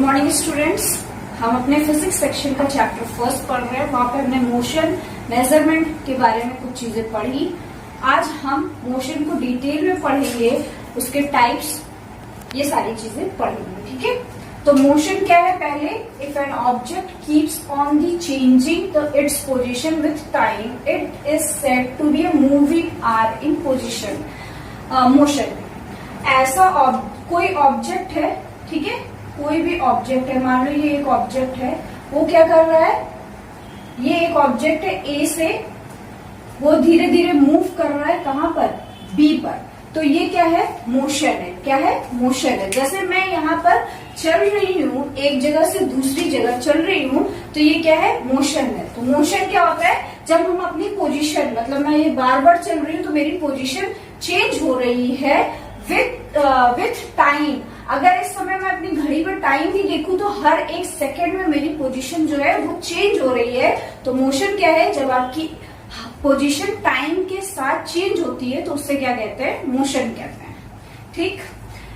Morning students, हम अपने physics section का चैप्टर फर्स्ट पढ़ रहे हैं। वहां पे हमने मोशन मेजरमेंट के बारे में कुछ चीजें पढ़ी। आज हम मोशन को डिटेल में पढ़ेंगे, उसके टाइप्स, ये सारी चीजें पढ़ेंगे। ठीक है, तो मोशन क्या है? पहले, if an object keeps on the changing its position with time, it is said to be a moving or in position. Motion ऐसा कोई ऑब्जेक्ट है, ठीक है, कोई भी ऑब्जेक्ट है, मान लो ये एक ऑब्जेक्ट है, वो क्या कर रहा है? ये एक ऑब्जेक्ट है ए से, वो धीरे धीरे मूव कर रहा है, कहां पर? बी पर। तो ये क्या है? मोशन है। क्या है? मोशन है। जैसे मैं यहाँ पर चल रही हूँ, एक जगह से दूसरी जगह चल रही हूँ, तो ये क्या है? मोशन है। तो मोशन क्या होता है? जब हम अपनी पोजीशन, मतलब मैं ये बार बार चल रही हूँ तो मेरी पोजीशन चेंज हो रही है विथ टाइम। अगर इस समय मैं अपनी घड़ी पर टाइम भी देखूं तो हर एक सेकंड में मेरी पोजीशन जो है वो चेंज हो रही है। तो मोशन क्या है? जब आपकी पोजीशन टाइम के साथ चेंज होती है तो उससे क्या कहते हैं? मोशन कहते हैं। ठीक,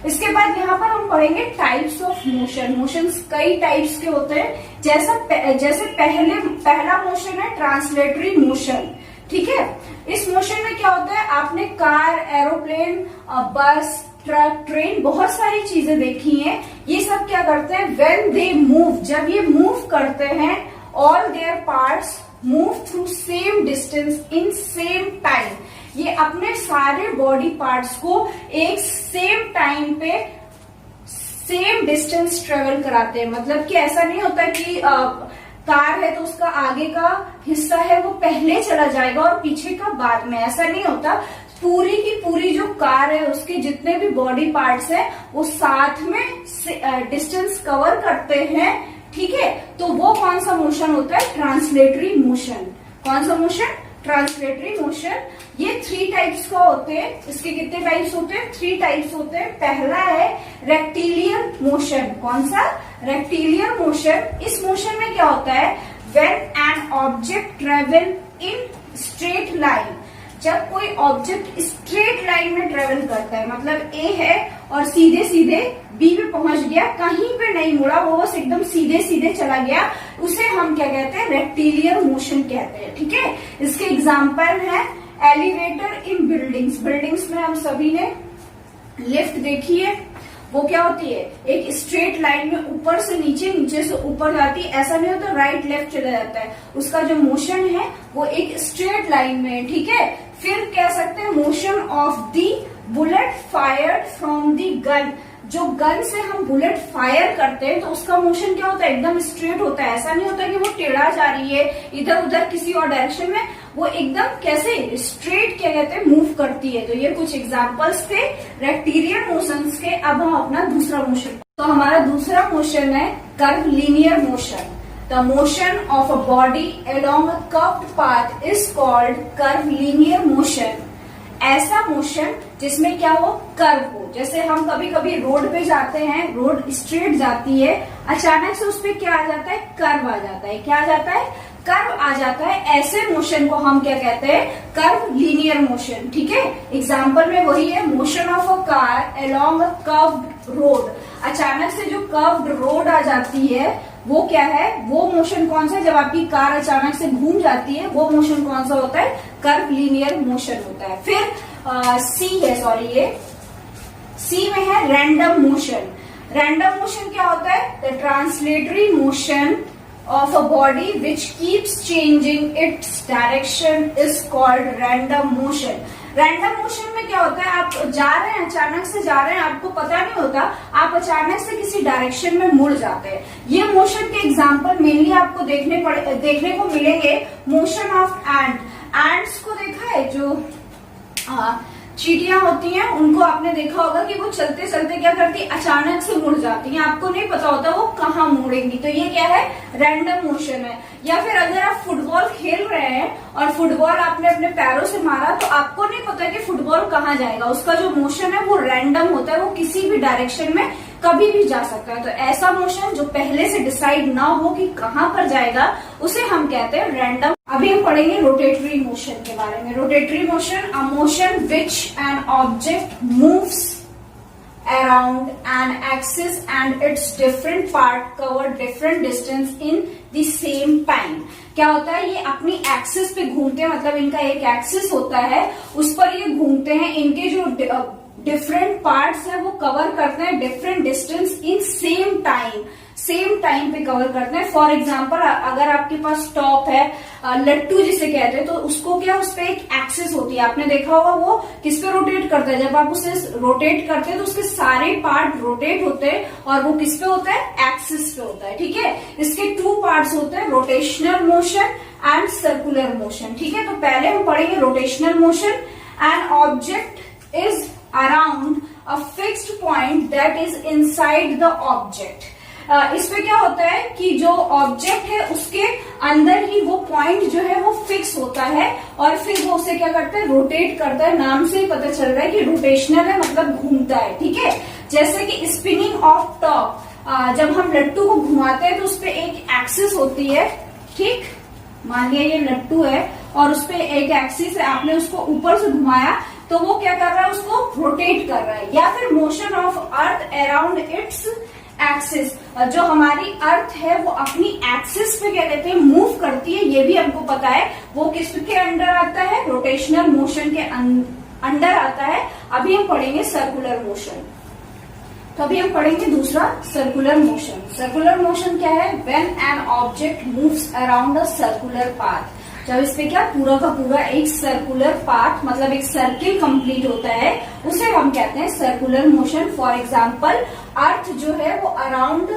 इसके बाद यहाँ पर हम पढ़ेंगे टाइप्स ऑफ मोशन। मोशन कई टाइप्स के होते हैं। जैसे पहला मोशन है ट्रांसलेटरी मोशन। ठीक है, इस मोशन में क्या होता है? आपने कार, एरोप्लेन, बस, ट्रक, ट्रेन, बहुत सारी चीजें देखी हैं। ये सब क्या करते हैं? व्हेन दे मूव, जब ये मूव करते हैं, all there parts move through same distance in same time. ये अपने सारे बॉडी पार्ट्स को एक सेम टाइम पे सेम डिस्टेंस ट्रेवल कराते हैं। मतलब कि ऐसा नहीं होता कि कार है तो उसका आगे का हिस्सा है वो पहले चला जाएगा और पीछे का बाद में, ऐसा नहीं होता। पूरी की पूरी जो कार है उसके जितने भी बॉडी पार्ट्स हैं वो साथ में डिस्टेंस कवर करते हैं। ठीक है, तो वो कौन सा मोशन होता है? Translatory motion. कौन सा मोशन? Translatory motion. ये 3 टाइप्स का होते हैं। इसके कितने टाइप्स होते हैं? 3 टाइप्स होते हैं। पहला है रेक्टिलियर मोशन। कौन सा? रेक्टिलियर मोशन। इस मोशन में क्या होता है? When an object travel in straight line, जब कोई ऑब्जेक्ट स्ट्रेट लाइन में ट्रेवल करता है, मतलब ए है और सीधे सीधे बी पे पहुंच गया, कहीं पे नहीं मुड़ा, वो बस एकदम सीधे सीधे चला गया, उसे हम क्या कहते हैं? रेक्टिलियर मोशन कहते हैं। ठीक है, इसके एग्जाम्पल है एलिवेटर इन बिल्डिंग्स। बिल्डिंग्स में हम सभी ने लिफ्ट देखी है। वो क्या होती है? एक स्ट्रेट लाइन में ऊपर से नीचे, नीचे से ऊपर जाती है। ऐसा नहीं होता राइट लेफ्ट चला जाता है। उसका जो मोशन है वो एक स्ट्रेट लाइन में है। ठीक है, फिर कह सकते हैं motion of the bullet fired from the gun. जो गन से हम बुलेट फायर करते हैं तो उसका मोशन क्या होता है? एकदम स्ट्रेट होता है। ऐसा नहीं होता कि वो टेढ़ा जा रही है इधर उधर किसी और डायरेक्शन में, वो एकदम कैसे स्ट्रेट क्या कहते हैं? मूव करती है। तो ये कुछ एग्जांपल्स थे रेक्टिलियर मोशंस के। अब हम अपना दूसरा मोशन, तो हमारा दूसरा मोशन है curvilinear motion. The motion of a body along a curved path is called curvilinear motion. ऐसा मोशन जिसमें क्या हो? कर्व हो। जैसे हम कभी कभी रोड पे जाते हैं, रोड स्ट्रेट जाती है, अचानक से उस पर क्या आ जाता है? कर्व आ जाता है। क्या आ जाता है? कर्व आ जाता है। ऐसे मोशन को हम क्या कहते हैं? Curve linear motion. ठीक है, एग्जाम्पल में वही है, motion of a car along a curved road. अचानक से जो कर्व्ड रोड आ जाती है वो क्या है? वो मोशन कौन सा है? जब आपकी कार अचानक से घूम जाती है, वो मोशन कौन सा होता है? कर्व लीनियर मोशन होता है। फिर सी है, सॉरी, ये सी में है रैंडम मोशन। रैंडम मोशन क्या होता है? The translatory motion of a body which keeps changing its direction is called random motion. Random motion में क्या होता है? आप जा रहे हैं, अचानक से जा रहे हैं, आपको पता नहीं होता, आप अचानक से किसी डायरेक्शन में मुड़ जाते हैं। ये मोशन के एग्जांपल मेनली आपको देखने को मिलेंगे। Motion of ant. एंट्स को देखा है? जो चींटियां होती हैं, उनको आपने देखा होगा कि वो चलते चलते क्या करती है? अचानक से मुड़ जाती हैं। आपको नहीं पता होता वो कहाँ मुड़ेंगी। तो ये क्या है? रैंडम मोशन है। या फिर अगर आप फुटबॉल खेल रहे हैं और फुटबॉल आपने अपने पैरों से मारा तो आपको नहीं पता कि फुटबॉल कहाँ जाएगा। उसका जो मोशन है वो रैंडम होता है, वो किसी भी डायरेक्शन में कभी भी जा सकता है। तो ऐसा मोशन जो पहले से डिसाइड ना हो कि कहाँ पर जाएगा, उसे हम कहते हैं रैंडम। अभी हम पढ़ेंगे रोटेटरी मोशन के बारे में। Rotatory motion, a motion which an object moves around an axis and its different part cover different distance in the same time। क्या होता है, ये अपनी एक्सिस पे घूमते हैं, मतलब इनका एक एक्सिस होता है, उस पर ये घूमते हैं, इनके जो डिफरेंट पार्ट्स है वो कवर करते हैं different distance in same time पे कवर करते हैं। फॉर एग्जाम्पल, अगर आपके पास टॉप है, लट्टू जिसे कहते हैं, तो उसको क्या, उस पे एक एक्सिस होती है, आपने देखा होगा वो किस पे रोटेट करता है, जब आप उसे रोटेट करते हैं तो उसके सारे पार्ट रोटेट होते हैं और वो किस पे होता है, एक्सिस पे होता है। ठीक है, इसके 2 पार्ट्स होते हैं, rotational motion and circular motion. ठीक है, तो पहले हम पढ़ेंगे rotational motion. An object is around a fixed point that is inside the object. इसमें क्या होता है कि जो ऑब्जेक्ट है उसके अंदर ही वो पॉइंट जो है वो फिक्स होता है और फिर वो उसे क्या करता है, रोटेट करता है। नाम से ही पता चल रहा है कि रोटेशनल है, मतलब घूमता है। ठीक है, जैसे कि स्पिनिंग ऑफ टॉप, जब हम लट्टू को घुमाते हैं तो उस पर एक एक्सिस होती है। ठीक, मान लिया ये लट्टू है और उस पर एक एक्सिस है, आपने उसको ऊपर से घुमाया तो वो क्या कर रहा है, उसको रोटेट कर रहा है। या फिर motion of earth around its axis, जो हमारी अर्थ है वो अपनी एक्सिस पे क्या कहते हैं, मूव करती है, ये भी हमको पता है। वो किसके अंडर आता है, रोटेशनल मोशन के अंडर आता है। अभी हम पढ़ेंगे सर्कुलर मोशन। तो अभी हम पढ़ेंगे दूसरा सर्कुलर मोशन। सर्कुलर मोशन क्या है, when an object moves around a circular path. जब इस पे क्या, पूरा का पूरा एक सर्कुलर पाथ, मतलब एक सर्किल कंप्लीट होता है, उसे हम कहते हैं सर्कुलर मोशन। फॉर एग्जाम्पल, अर्थ जो है वो अराउंड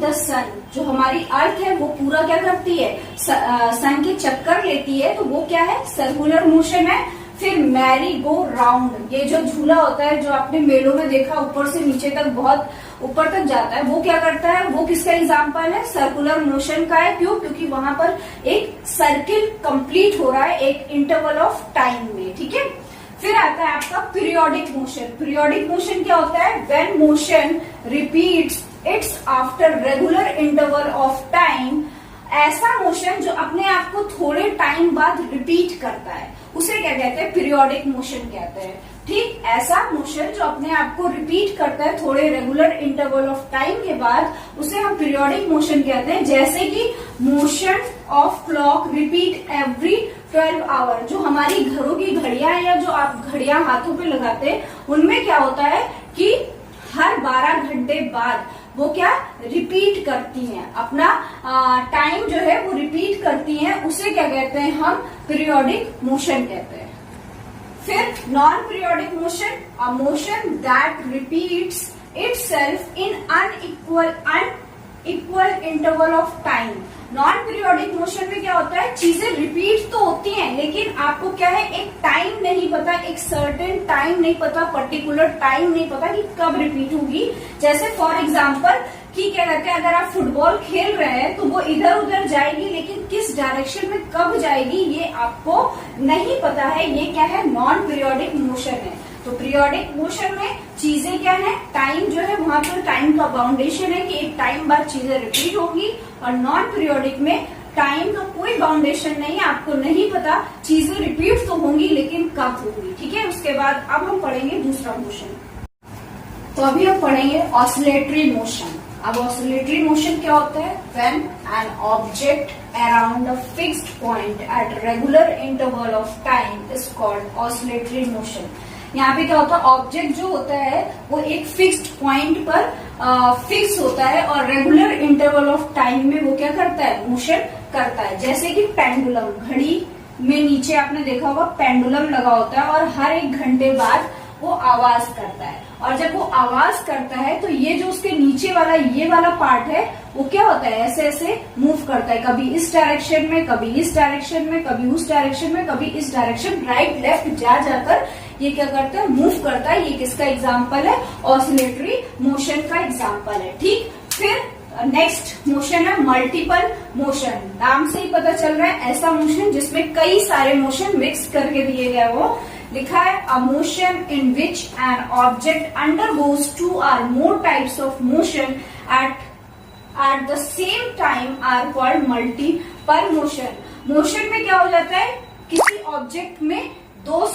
द सन, जो हमारी अर्थ है वो पूरा क्या करती है, सन के चक्कर लेती है, तो वो क्या है, सर्कुलर मोशन है। फिर मैरी गो राउंड, ये जो झूला होता है जो आपने मेलों में देखा, ऊपर से नीचे तक बहुत ऊपर तक जाता है, वो क्या करता है, वो किसका एग्जाम्पल है, सर्कुलर मोशन का है। क्यों, क्योंकि वहां पर एक सर्किल कंप्लीट हो रहा है एक इंटरवल ऑफ टाइम में। ठीक है, फिर आता है आपका पीरियोडिक मोशन। पीरियोडिक मोशन क्या होता है, when motion repeats it's after regular interval of time. ऐसा मोशन जो अपने आप को थोड़े टाइम बाद रिपीट करता है, उसे क्या कहते हैं, पीरियोडिक मोशन कहते हैं। ठीक, ऐसा मोशन जो अपने आप को रिपीट करता है थोड़े रेगुलर इंटरवल ऑफ टाइम के बाद, उसे हम पीरियोडिक मोशन कहते हैं। जैसे कि motion of clock repeat every 12 hour, जो हमारी घरों की घड़ियां या जो आप घड़ियां हाथों पे लगाते हैं, उनमें क्या होता है कि हर 12 घंटे बाद वो क्या रिपीट करती हैं, अपना टाइम जो है वो रिपीट करती हैं, उसे क्या कहते हैं, हम पीरियोडिक मोशन कहते हैं। फिर non periodic motion, a motion that repeats itself in unequal interval of time. Non periodic motion में क्या होता है, चीजें रिपीट तो होती हैं लेकिन आपको क्या है, एक टाइम नहीं पता, एक सर्टेन टाइम नहीं पता, पर्टिकुलर टाइम नहीं पता कि कब रिपीट होगी। जैसे फॉर एग्जाम्पल कि क्या कहते हैं, अगर आप फुटबॉल खेल रहे हैं तो वो इधर उधर जाएगी, लेकिन किस डायरेक्शन में कब जाएगी ये आपको नहीं पता है। ये क्या है, नॉन पीरियोडिक मोशन है। तो पीरियोडिक मोशन में चीजें क्या है, टाइम जो है वहां पर टाइम का बाउंडेशन है कि एक टाइम बाद चीजें रिपीट होगी। और नॉन पीरियोडिक में टाइम का कोई बाउंडेशन नहीं है, आपको नहीं पता, चीजें रिपीट तो होंगी लेकिन कब होंगी। ठीक है, उसके बाद अब हम पढ़ेंगे दूसरा मोशन। तो अभी हम पढ़ेंगे ऑसिलेटरी मोशन। अब ऑसिलेटरी मोशन क्या होता है, when an object around a fixed point at regular interval of time is called oscillatory motion. यहाँ पे क्या होता है, ऑब्जेक्ट जो होता है वो एक फिक्स्ड पॉइंट पर फिक्स होता है और रेगुलर इंटरवल ऑफ टाइम में वो क्या करता है, मोशन करता है। जैसे कि पेंडुलम, घड़ी में नीचे आपने देखा होगा पेंडुलम लगा होता है और हर 1 घंटे बाद वो आवाज करता है, और जब वो आवाज करता है तो ये जो उसके नीचे वाला ये वाला पार्ट है वो क्या होता है, ऐसे ऐसे मूव करता है, कभी इस डायरेक्शन में, कभी इस डायरेक्शन में, कभी उस डायरेक्शन में, कभी इस डायरेक्शन, राइट लेफ्ट जा जाकर ये क्या करता है, मूव करता है। ये किसका एग्जाम्पल है, ऑसिलेटरी मोशन का एग्जाम्पल है। ठीक, फिर नेक्स्ट मोशन है मल्टीपल मोशन। नाम से ही पता चल रहा है ऐसा मोशन जिसमें कई सारे मोशन मिक्स करके दिए गए। वो लिखा है a motion in which an object undergoes 2 or more types of motion at the same time are called multiple motion. Motion में क्या हो जाता है, किसी ऑब्जेक्ट में दो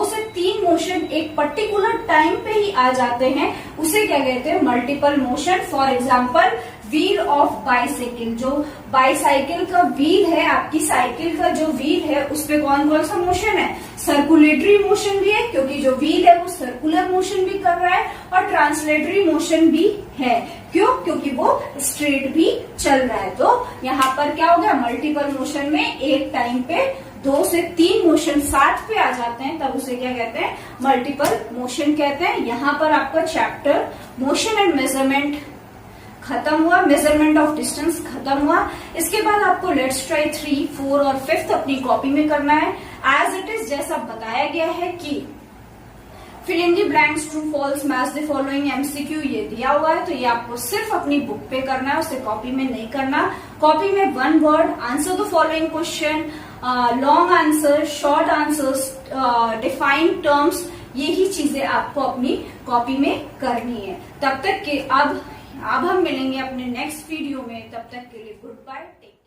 से तीन मोशन एक पर्टिकुलर टाइम पे ही आ जाते हैं, उसे क्या कहते हैं, multiple motion. For example wheel of bicycle, जो बाइसाइकिल का व्हील है, आपकी साइकिल का जो व्हील है, उस पे कौन कौन सा मोशन है, सर्कुलेटरी मोशन भी है, क्योंकि जो व्हील है वो सर्कुलर मोशन भी कर रहा है, और ट्रांसलेटरी मोशन भी है। क्यों? क्योंकि वो स्ट्रेट भी चल रहा है। तो यहाँ पर क्या हो गया, मल्टीपल मोशन में एक टाइम पे 2 से 3 मोशन साथ पे आ जाते हैं, तब उसे क्या कहते हैं, मल्टीपल मोशन कहते हैं। यहाँ पर आपका चैप्टर मोशन एंड मेजरमेंट खत्म हुआ, मेजरमेंट ऑफ डिस्टेंस खत्म हुआ। इसके बाद आपको लेट्स ट्राई 3, 4 और 5 अपनी कॉपी में करना है। एज इट इज जैसा बताया गया है कि fill in the blanks, true false, match the following, MCQ ये दिया हुआ है, तो ये आपको सिर्फ अपनी बुक पे करना है, उसे कॉपी में नहीं करना। कॉपी में 1 word, answer the following question, long answer, short answers, defined terms, यही चीजें आपको अपनी कॉपी में करनी है। तब तक के अब हम मिलेंगे अपने नेक्स्ट वीडियो में, तब तक के लिए गुड बाय, टेक केयर।